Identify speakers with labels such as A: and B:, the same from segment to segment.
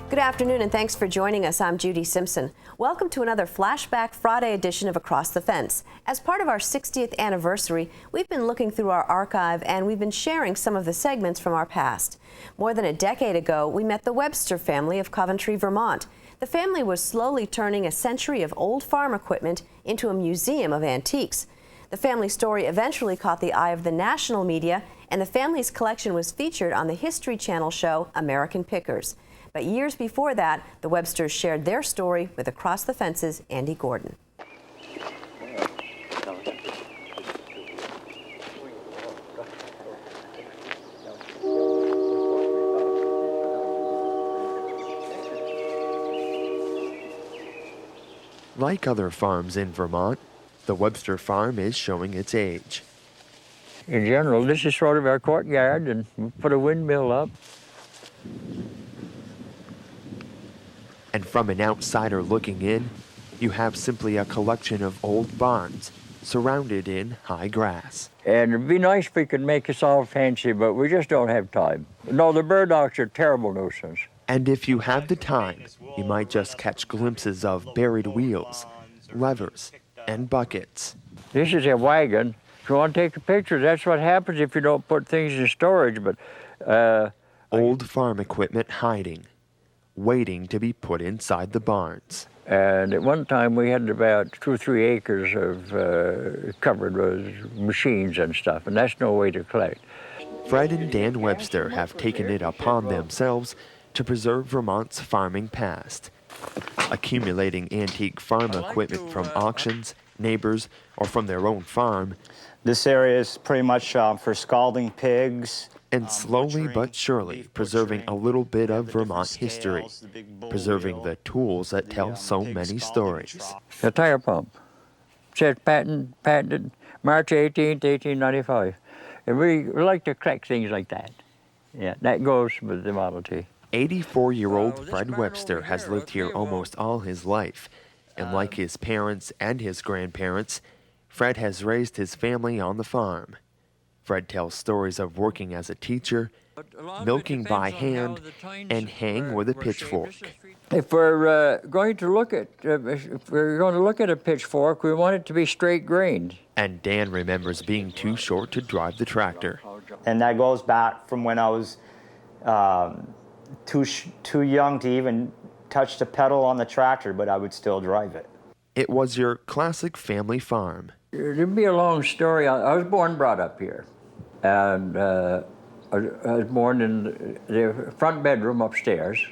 A: Good afternoon and thanks for joining us. I'm Judy Simpson. Welcome to another Flashback Friday edition of Across the Fence. As part of our 60th anniversary, we've been looking through our archive and we've been sharing some of the segments from our past. More than a decade ago, we met the Webster family of Coventry, Vermont. The family was slowly turning a century of old farm equipment into a museum of antiques. The family story eventually caught the eye of the national media, and the family's collection was featured on the History Channel show American Pickers. But years before that, the Websters shared their story with Across the Fence's Andy Gordon.
B: Like other farms in Vermont, the Webster farm is showing its age.
C: In general, this is sort of our courtyard, and we put a windmill up.
B: And from an outsider looking in, you have simply a collection of old barns surrounded in high grass.
C: And it'd be nice if we could make us all fancy, but we just don't have time. No, the burdocks are a terrible nuisance.
B: And if you have the time, you might just catch glimpses of buried wheels, levers, and buckets.
C: This is a wagon. If you want to take a picture, that's what happens if you don't put things in storage. But
B: old farm equipment hiding, waiting to be put inside the barns.
C: And at one time we had about 2 or 3 acres of covered with machines and stuff, and that's no way to collect.
B: Fred and Dan Webster have taken it upon themselves to preserve Vermont's farming past, accumulating antique farm equipment from auctions, neighbors, or from their own farm.
D: This area is pretty much for scalding pigs.
B: And slowly but surely preserving a little bit of Vermont history, preserving the tools that tell so many stories.
C: The tire pump. It says patented March 18th, 1895. And we like to collect things like that. Yeah, that goes with the Model T.
B: 84-year-old Fred Webster has lived here almost all his life. And like his parents and his grandparents, Fred has raised his family on the farm. Fred tells stories of working as a teacher, milking by hand, and haying with a pitchfork.
C: If we're going to look at a pitchfork, we want it to be straight grained.
B: And Dan remembers being too short to drive the tractor.
D: And that goes back from when I was too young to even touch the pedal on the tractor, but I would still drive it.
B: It was your classic family farm.
C: It'd be a long story. I was born and brought up here. And I was born in the front bedroom upstairs.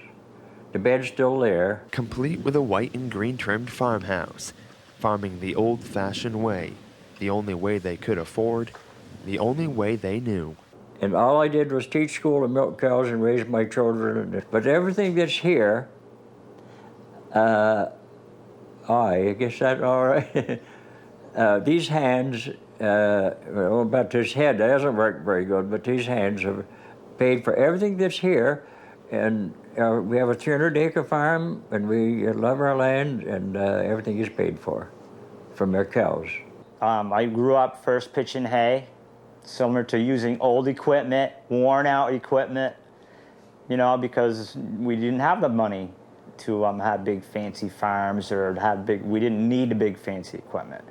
C: The bed's still there.
B: Complete with a white and green trimmed farmhouse, farming the old-fashioned way, the only way they could afford, the only way they knew.
C: And all I did was teach school and milk cows and raise my children. But everything that's here, I guess that's all right. These hands, about this head, that doesn't work very good, but these hands have paid for everything that's here. And we have a 300-acre farm, and we love our land, and everything is paid for from their cows.
D: I grew up first pitching hay, similar to using old equipment, worn-out equipment, you know, because we didn't have the money to have big fancy farms or we didn't need the big fancy equipment.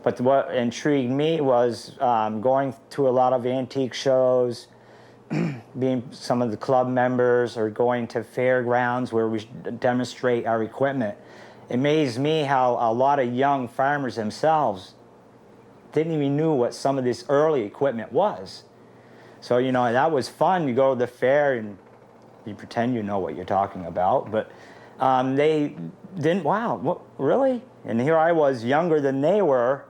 D: But what intrigued me was going to a lot of antique shows, being some of the club members, or going to fairgrounds where we demonstrate our equipment. It amazed me how a lot of young farmers themselves didn't even know what some of this early equipment was. So, you know, that was fun. You go to the fair and you pretend you know what you're talking about, but they didn't, wow, what, really? And here I was, younger than they were,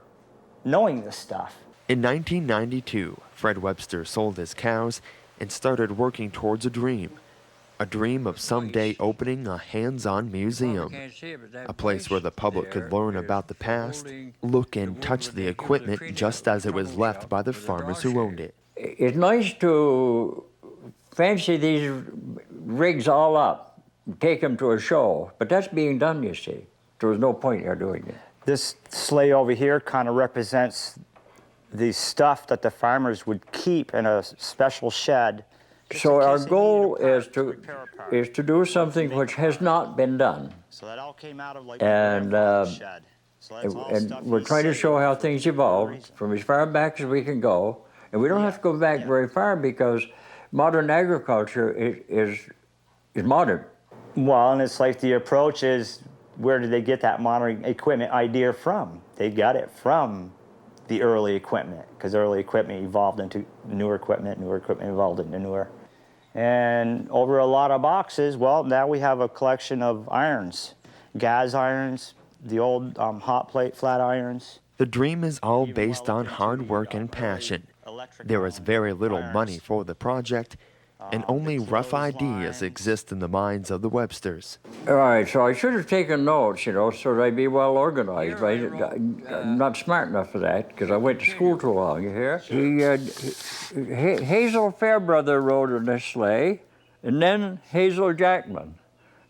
D: knowing this stuff.
B: In 1992, Fred Webster sold his cows and started working towards a dream, a dream of someday opening a hands-on museum, a place where the public could learn about the past, look and touch the equipment just as it was left by the farmers who owned it.
C: It's nice to fancy these rigs all up, take them to a show, but that's being done, you see. There was no point in doing it.
D: This sleigh over here kind of represents the stuff that the farmers would keep in a special shed.
C: So our goal is to do something which has not been done.
D: So that all came out of like
C: And,
D: shed. So
C: and we're trying to show how things evolved from as far back as we can go. And we don't have to go back very far because modern agriculture is modern.
D: Well, and it's like the approach is, where did they get that modern equipment idea from? They got it from the early equipment, because early equipment evolved into newer equipment evolved into newer. And over a lot of boxes, well, now we have a collection of irons, gas irons, the old hot plate flat irons.
B: The dream is all based on hard work and passion. There is very little money for the project, and only rough ideas exist in the minds of the Websters.
C: All right, so I should have taken notes, you know, so that I'd be well organized, but I'm not smart enough for that because I went to school too long, you hear? Hazel Fairbrother rode in this sleigh, and then Hazel Jackman.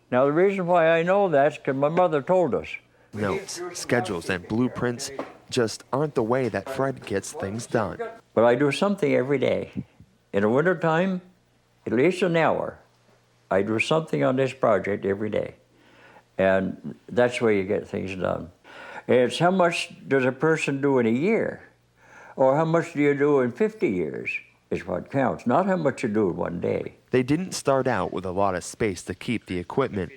C: Now, the reason why I know that's because my mother told us.
B: Notes, schedules, and blueprints just aren't the way that Fred gets things done.
C: But I do something every day. In the wintertime, at least an hour, I do something on this project every day. And that's where you get things done. It's how much does a person do in a year, or how much do you do in 50 years is what counts, not how much you do in one day.
B: They didn't start out with a lot of space to keep the equipment,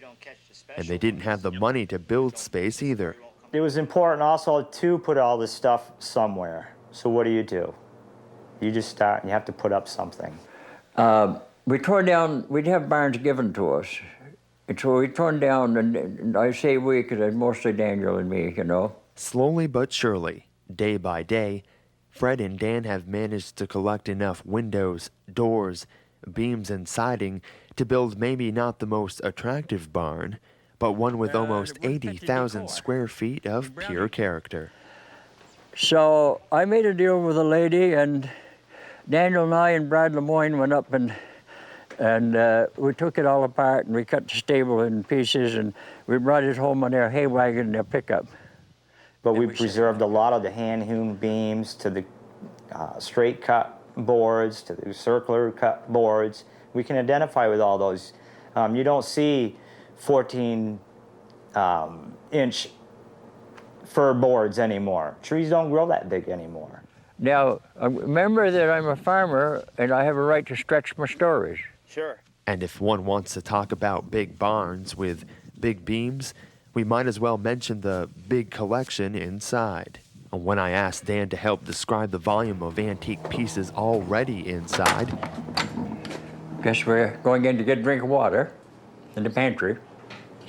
B: and they didn't have the money to build space either.
D: It was important also to put all this stuff somewhere. So what do? You just start and you have to put up something.
C: We tore down, we'd have barns given to us. And so we torn down, and I say we because it's mostly Daniel and me, you know.
B: Slowly but surely, day by day, Fred and Dan have managed to collect enough windows, doors, beams, and siding to build maybe not the most attractive barn, but one with almost 80,000 square feet of pure character.
C: So I made a deal with a lady, and Daniel and I and Brad Lemoyne went up and we took it all apart, and we cut the stable in pieces, and we brought it home on their hay wagon and their pickup.
D: But we preserved a lot of the hand-hewn beams to the straight cut boards, to the circular cut boards. We can identify with all those. You don't see 14-inch fir boards anymore. Trees don't grow that big anymore.
C: Now, remember that I'm a farmer, and I have a right to stretch my stories.
D: Sure.
B: And if one wants to talk about big barns with big beams, we might as well mention the big collection inside. When I asked Dan to help describe the volume of antique pieces already inside,
C: Guess we're going in to get a drink of water in the pantry.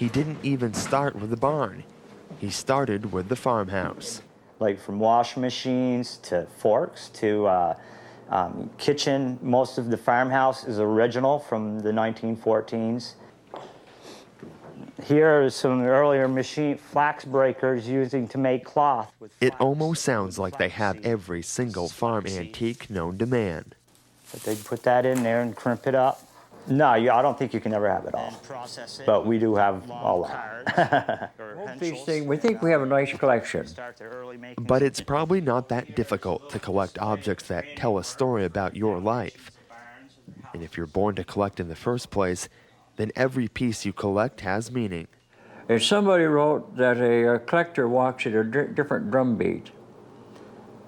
B: he didn't even start with the barn. He started with the farmhouse.
D: Like from washing machines to forks to kitchen. Most of the farmhouse is original from the 1914s. Here are some earlier machine flax breakers using to make cloth.
B: It almost sounds like they have every single farm antique known to man.
D: But they put that in there and crimp it up. No, I don't think you can ever have it all. But we do have all that.
C: These things, we think we have a nice collection.
B: But it's probably not that difficult to collect objects that tell a story about your life. And if you're born to collect in the first place, then every piece you collect has meaning.
C: And somebody wrote that a collector walks at a different drum beat.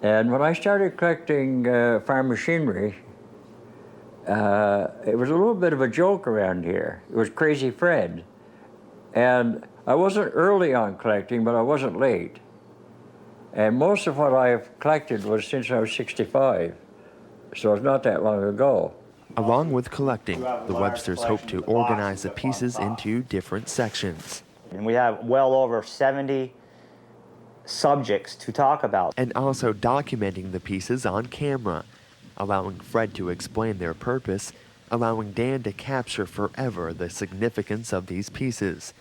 C: And when I started collecting farm machinery, it was a little bit of a joke around here. It was Crazy Fred. And I wasn't early on collecting, but I wasn't late. And most of what I've collected was since I was 65. So it's not that long ago.
B: Along with collecting, the Websters hope to organize the pieces into different sections.
D: And we have well over 70 subjects to talk about.
B: And also documenting the pieces on camera, allowing Fred to explain their purpose allowing Dan to capture forever the significance of these pieces,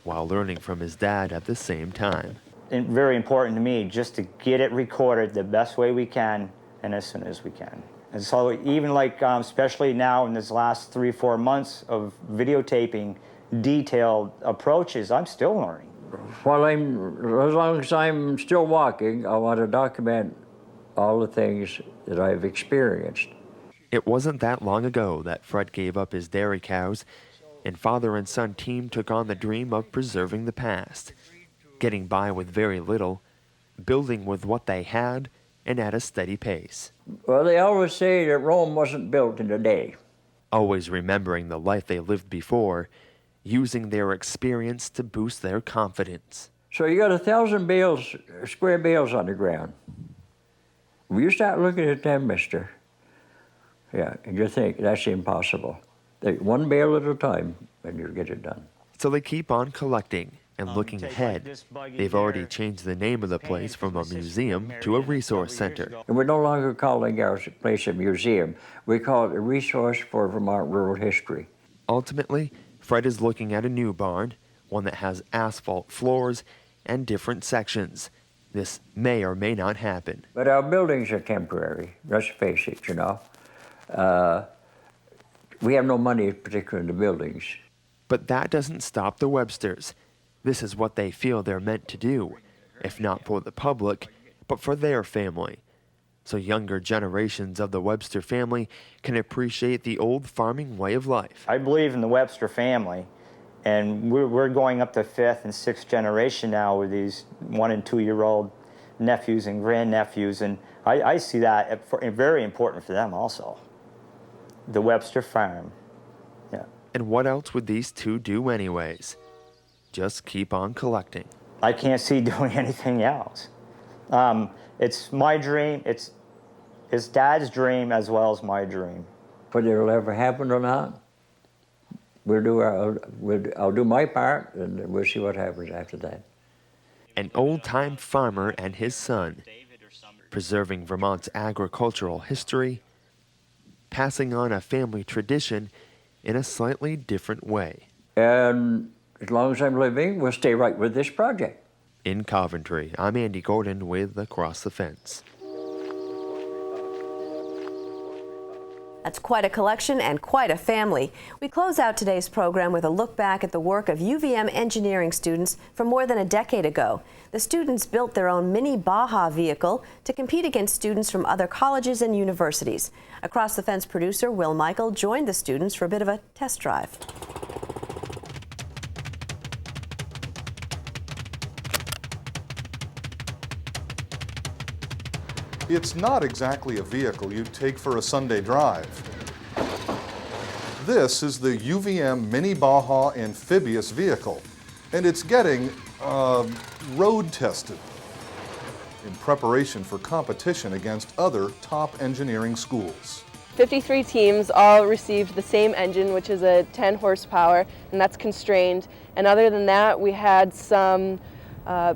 B: while learning from his dad at the same time.
D: And very important to me just to get it recorded the best way we can and as soon as we can. And so even like, especially now in this last 3-4 months of videotaping detailed approaches, I'm still learning.
C: As long as I'm still walking, I want to document all the things that I've experienced.
B: It wasn't that long ago that Fred gave up his dairy cows, and father and son team took on the dream of preserving the past, getting by with very little, building with what they had, and at a steady pace.
C: Well, they always say that Rome wasn't built in a day.
B: Always remembering the life they lived before, using their experience to boost their confidence.
C: So you got 1,000 bales, square bales on the ground. When you start looking at them, mister, yeah, and you think that's impossible. Take one bale at a time and you'll get it done.
B: So they keep on collecting and looking ahead. They've already changed the name of the place from a museum to a resource center.
C: And we're no longer calling our place a museum. We call it a resource for Vermont rural history.
B: Ultimately, Fred is looking at a new barn, one that has asphalt floors and different sections. This may or may not happen.
C: But our buildings are temporary, let's face it, you know. We have no money, particularly in the buildings.
B: But that doesn't stop the Websters. This is what they feel they're meant to do, if not for the public, but for their family. So younger generations of the Webster family can appreciate the old farming way of life.
D: I believe in the Webster family, and we're going up to 5th and 6th generation now with these 1- and 2-year-old nephews and grandnephews, and I see that very important for them also. The Webster farm, yeah.
B: And what else would these two do anyways? Just keep on collecting.
D: I can't see doing anything else. It's my dream, it's Dad's dream as well as my dream.
C: Whether it'll ever happen or not, I'll do my part, and we'll see what happens after that.
B: An old-time farmer and his son, preserving Vermont's agricultural history, passing on a family tradition in a slightly different way.
C: And as long as I'm living, we'll stay right with this project.
B: In Coventry, I'm Andy Gordon with Across the Fence.
A: That's quite a collection and quite a family. We close out today's program with a look back at the work of UVM engineering students from more than a decade ago. The students built their own mini Baja vehicle to compete against students from other colleges and universities. Across the Fence producer Will Michael joined the students for a bit of a test drive.
E: It's not exactly a vehicle you'd take for a Sunday drive. This is the UVM Mini Baja amphibious vehicle, and it's getting road tested in preparation for competition against other top engineering schools.
F: 53 teams all received the same engine, which is a 10 horsepower, and that's constrained. And other than that, we had some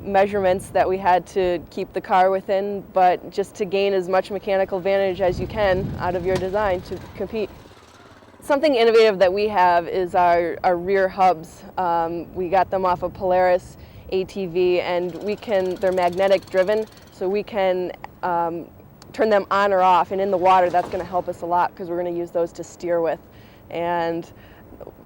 F: measurements that we had to keep the car within, but just to gain as much mechanical advantage as you can out of your design to compete. Something innovative that we have is our rear hubs. We got them off of Polaris ATV, and they're magnetic driven, so we can turn them on or off, and in the water that's going to help us a lot because we're going to use those to steer with. And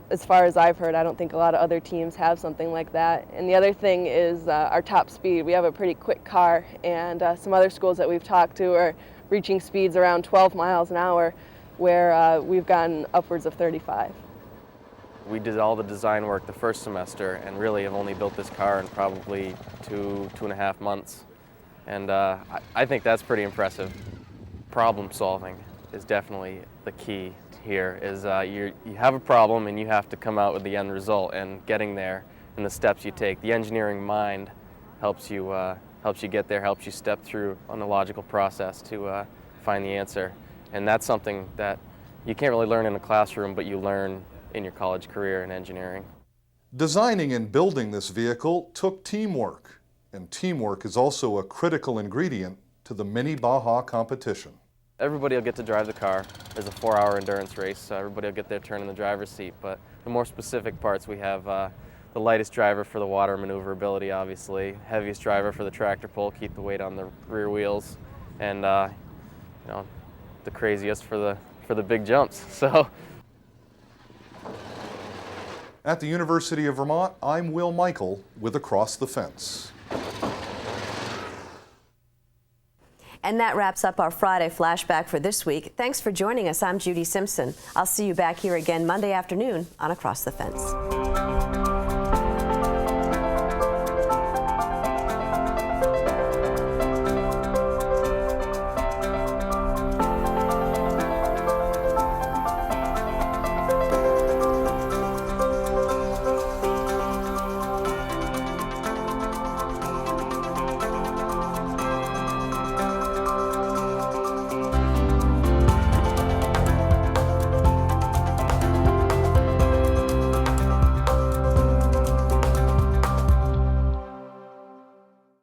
F: as far as I've heard, I don't think a lot of other teams have something like that. And the other thing is our top speed. We have a pretty quick car, and some other schools that we've talked to are reaching speeds around 12 miles an hour, where we've gotten upwards of 35.
G: We did all the design work the first semester and really have only built this car in probably 2.5 months. And I think that's pretty impressive. Problem solving is definitely the key here. Is you have a problem and you have to come out with the end result, and getting there and the steps you take. The engineering mind helps you get there, helps you step through on the logical process to find the answer. And that's something that you can't really learn in a classroom, but you learn in your college career in engineering.
E: Designing and building this vehicle took teamwork, and teamwork is also a critical ingredient to the Mini Baja competition.
G: Everybody will get to drive the car. There's a 4-hour endurance race, so everybody will get their turn in the driver's seat. But the more specific parts, we have the lightest driver for the water maneuverability, obviously, heaviest driver for the tractor pull, keep the weight on the rear wheels, and you know, the craziest for the big jumps. So.
E: At the University of Vermont, I'm Will Michael with Across the Fence.
A: And that wraps up our Friday flashback for this week. Thanks for joining us. I'm Judy Simpson. I'll see you back here again Monday afternoon on Across the Fence.